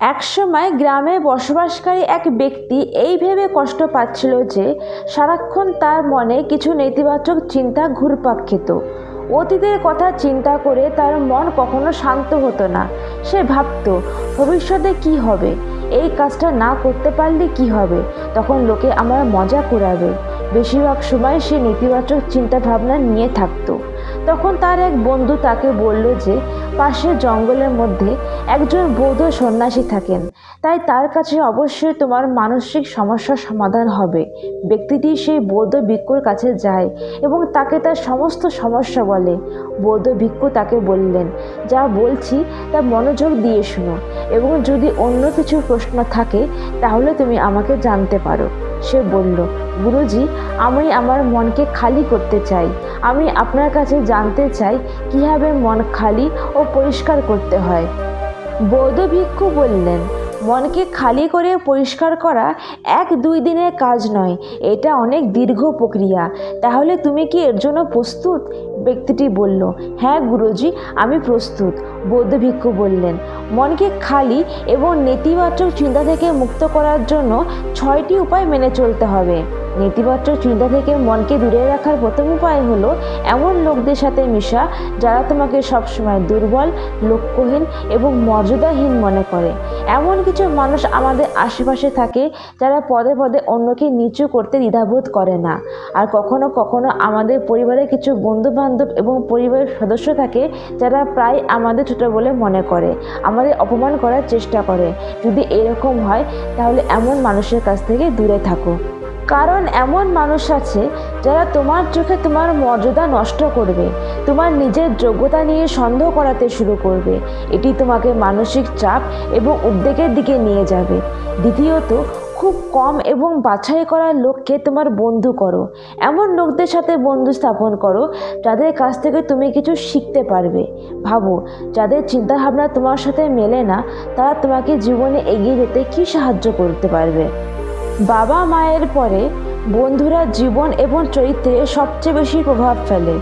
একসময় গ্রামে বসবাসকারী এক ব্যক্তি এই ভেবে কষ্ট পাচ্ছিল যে সারাক্ষণ তার মনে কিছু নেতিবাচক চিন্তা ঘুরপাক খেত। অতীতের কথা চিন্তা করে তার মন কখনো শান্ত হতো না। সে ভাবত, ভবিষ্যতে কি হবে, এই কাজটা না করতে পারলে কি হবে, তখন লোকে আমার মজা করাবে। বেশিরভাগ সময় সে নেতিবাচক চিন্তা ভাবনা নিয়ে থাকতো। তখন তার এক বন্ধু তাকে বলল যে পাশের জঙ্গলের মধ্যে একজন বৌদ্ধ সন্ন্যাসী থাকেন, তাই তার কাছে অবশ্যই তোমার মানসিক সমস্যার সমাধান হবে। ব্যক্তিটি সেই বৌদ্ধ ভিক্ষুর কাছে যায় এবং তাকে তার সমস্ত সমস্যা বলে। বৌদ্ধ ভিক্ষু তাকে বললেন, যা বলছি তা মনোযোগ দিয়ে শুনো, এবং যদি অন্য কিছু প্রশ্ন থাকে তাহলে তুমি আমাকে জানতে পারো। সে বলল, গুরুজি, আমি আমার মনকে খালি করতে চাই। আমি আপনার কাছে জানতে চাই কিভাবে মন খালি ও পরিষ্কার করতে হয়। বৌদ্ধ ভিক্ষু বললেন, মনকে খালি করে পরিষ্কার করা 1-2 দিনের কাজ নয়, এটা অনেক দীর্ঘ প্রক্রিয়া। তাহলে তুমি কি এর জন্য প্রস্তুত? ব্যক্তিটি বলল, হ্যাঁ গুরুজি, আমি প্রস্তুত। বৌদ্ধ ভিক্ষু বললেন, মনকে খালি এবং নেতিবাচক চিন্তা থেকে মুক্ত করার জন্য 6টি উপায় মেনে চলতে হবে। নেতিবাচক চিন্তা থেকে মনকে দূরে রাখার প্রথম উপায় হলো এমন লোকদের সাথে মেশা যারা তোমাকে সবসময় দুর্বল, লক্ষ্যহীন এবং মর্যাদাহীন মনে করে। এমন কিছু মানুষ আমাদের আশেপাশে থাকে যারা পদে পদে অন্যকে নিচু করতে দ্বিধাবোধ করে না। আর কখনো কখনো আমাদের পরিবারে কিছু বন্ধু বান্ধব এবং পরিবারের সদস্য থাকে যারা প্রায় আমাদের ছোট বলে মনে করে, আমাদের অপমান করার চেষ্টা করে। যদি এরকম হয় তাহলে এমন মানুষের কাছ থেকে দূরে থাকো, কারণ এমন মানুষ আছে যারা তোমার চোখে তোমার মর্যাদা নষ্ট করবে, তোমার নিজের যোগ্যতা নিয়ে সন্দেহ করাতে শুরু করবে। এটি তোমাকে মানসিক চাপ এবং উদ্বেগের দিকে নিয়ে যাবে। দ্বিতীয়ত, খুব কম এবং বাছাই করা লোককে তোমার বন্ধু করো। এমন লোকদের সাথে বন্ধু স্থাপন করো যাদের কাছ থেকে তুমি কিছু শিখতে পারবে। ভাবো, যাদের চিন্তাভাবনা তোমার সাথে মেলে না, তারা তোমাকে জীবনে এগিয়ে যেতে কী সাহায্য করতে পারবে। বাবা মায়ের পরে বন্ধুরা জীবন এবং চরিত্রে সবচেয়ে বেশি প্রভাব ফেলে,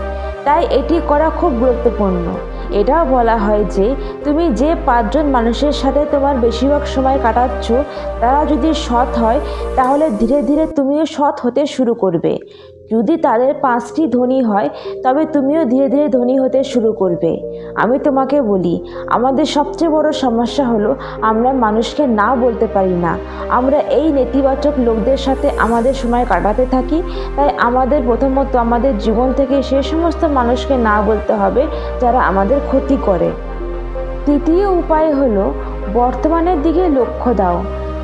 তাই এটি করা খুব গুরুত্বপূর্ণ। এটাও বলা হয় যে তুমি যে 5 জন মানুষের সাথে তোমার বেশিরভাগ সময় কাটাচ্ছ তারা যদি সৎ হয় তাহলে ধীরে ধীরে তুমিও সৎ হতে শুরু করবে। যদি তাদের 5টি ধনী হয় তবে তুমিও ধীরে ধীরে ধনী হতে শুরু করবে। আমি তোমাকে বলি, আমাদের সবচেয়ে বড় সমস্যা হলো আমরা মানুষকে না বলতে পারি না। আমরা এই নেতিবাচক লোকদের সাথে আমাদের সময় কাটাতে থাকি। তাই আমাদের প্রথমত আমাদের জীবন থেকে সে সমস্ত মানুষকে না বলতে হবে যারা আমাদের ক্ষতি করে। তৃতীয় উপায় হলো বর্তমানের দিকে লক্ষ্য দাও।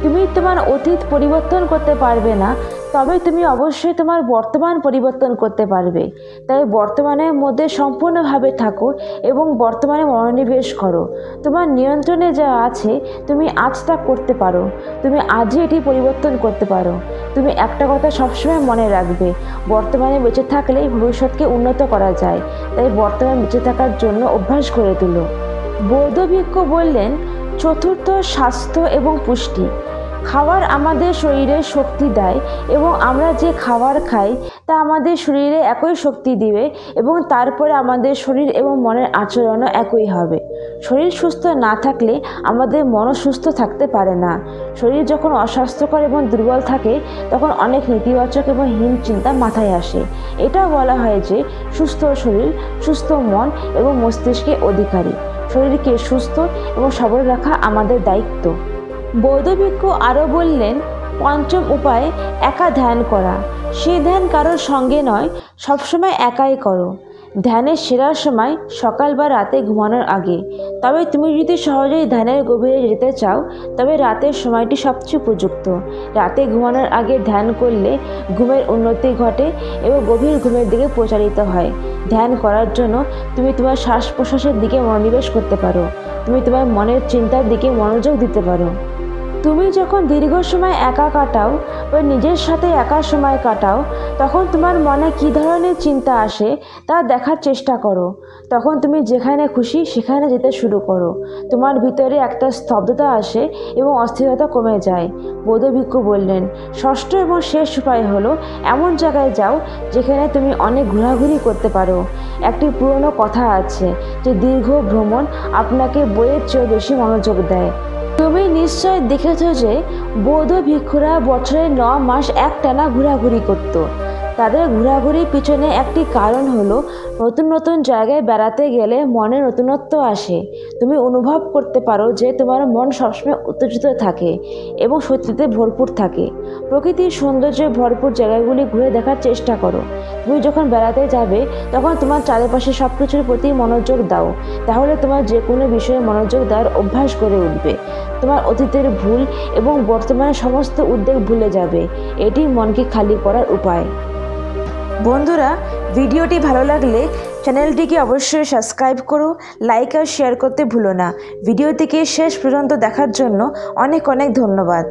তুমি তোমার অতীত পরিবর্তন করতে পারবে না, তবে তুমি অবশ্যই তোমার বর্তমান পরিবর্তন করতে পারবে। তাই বর্তমানের মধ্যে সম্পূর্ণভাবে থাকো এবং বর্তমানে মনোনিবেশ করো। তোমার নিয়ন্ত্রণে যা আছে তুমি আজ তা করতে পারো। তুমি আজই এটি পরিবর্তন করতে পারো। তুমি একটা কথা সবসময় মনে রাখবে, বর্তমানে বেঁচে থাকলেই ভবিষ্যৎকে উন্নত করা যায়। তাই বর্তমানে বেঁচে থাকার জন্য অভ্যাস করে তুলো। বৌদ্ধ ভিক্ষু বললেন, চতুর্থ, স্বাস্থ্য এবং পুষ্টি। খাবার আমাদের শরীরে শক্তি দেয় এবং আমরা যে খাবার খাই তা আমাদের শরীরে একই শক্তি দিবে এবং তারপরে আমাদের শরীর এবং মনের আচরণও একই হবে। শরীর সুস্থ না থাকলে আমাদের মনও সুস্থ থাকতে পারে না। শরীর যখন অস্বাস্থ্যকর এবং দুর্বল থাকে তখন অনেক নেতিবাচক এবং হীন চিন্তা মাথায় আসে। এটা বলা হয় যে সুস্থ শরীর সুস্থ মন এবং মস্তিষ্কের অধিকারী। শরীরকে সুস্থ এবং সবল রাখা আমাদের দায়িত্ব। বৌদ্ধ ভিক্ষু আরও বললেন, পঞ্চম উপায়, একা ধ্যান করা। সে ধ্যান কারোর সঙ্গে নয়, সবসময় একাই করো। ধ্যানের সেরা সময় সকাল বা রাতে ঘুমানোর আগে। তবে তুমি যদি সহজেই ধ্যানের গভীরে যেতে চাও তবে রাতের সময়টি সবচেয়ে উপযুক্ত। রাতে ঘুমানোর আগে ধ্যান করলে ঘুমের উন্নতি ঘটে এবং গভীর ঘুমের দিকে প্রচারিত হয়। ধ্যান করার জন্য তুমি তোমার শ্বাস প্রশ্বাসের দিকে মনোনিবেশ করতে পারো। তুমি তোমার মনের চিন্তার দিকে মনোযোগ দিতে পারো। তুমি যখন দীর্ঘ সময় একা কাটাও বা নিজের সাথে একা সময় কাটাও তখন তোমার মনে কী ধরনের চিন্তা আসে তা দেখার চেষ্টা করো। তখন তুমি যেখানে খুশি সেখানে যেতে শুরু করো। তোমার ভিতরে একটা স্তব্ধতা আসে এবং অস্থিরতা কমে যায়। বৌদ্ধ ভিক্ষু বললেন, ষষ্ঠ এবং শেষ উপায় হলো এমন জায়গায় যাও যেখানে তুমি অনেক ঘোরাঘুরি করতে পারো। একটি পুরনো কথা আছে যে দীর্ঘ ভ্রমণ আপনাকে বইয়ের চেয়েও বেশি মনোযোগ দেয়। তুমি নিশ্চয় দেখেছো যে বৌদ্ধ ভিক্ষুরা বছরে 9 মাস একটানা ঘোরাঘুরি করত। তাদের ঘোরাঘুরির পিছনে একটি কারণ হলো নতুন নতুন জায়গায় বেড়াতে গেলে মনে নতুনত্ব আসে। তুমি অনুভব করতে পারো যে তোমার মন সবসময় উত্তেজিত থাকে এবং শক্তিতে ভরপুর থাকে। প্রকৃতির সৌন্দর্যে ভরপুর জায়গাগুলি ঘুরে দেখার চেষ্টা করো। তুমি যখন বেড়াতে যাবে তখন তোমার চারিপাশে সব কিছুর প্রতি মনোযোগ দাও, তাহলে তোমার যে কোনো বিষয়ে মনোযোগ দেওয়ার অভ্যাস গড়ে উঠবে। তোমার অতীতের ভুল এবং বর্তমানের সমস্ত উদ্বেগ ভুলে যাবে। এটি মনকে খালি করার উপায়। বন্ধুরা, ভিডিওটি ভালো লাগলে চ্যানেলটিকে অবশ্যই সাবস্ক্রাইব করো, লাইক আর শেয়ার করতে ভুলো না। ভিডিওটিকে শেষ পর্যন্ত দেখার জন্য অনেক অনেক ধন্যবাদ।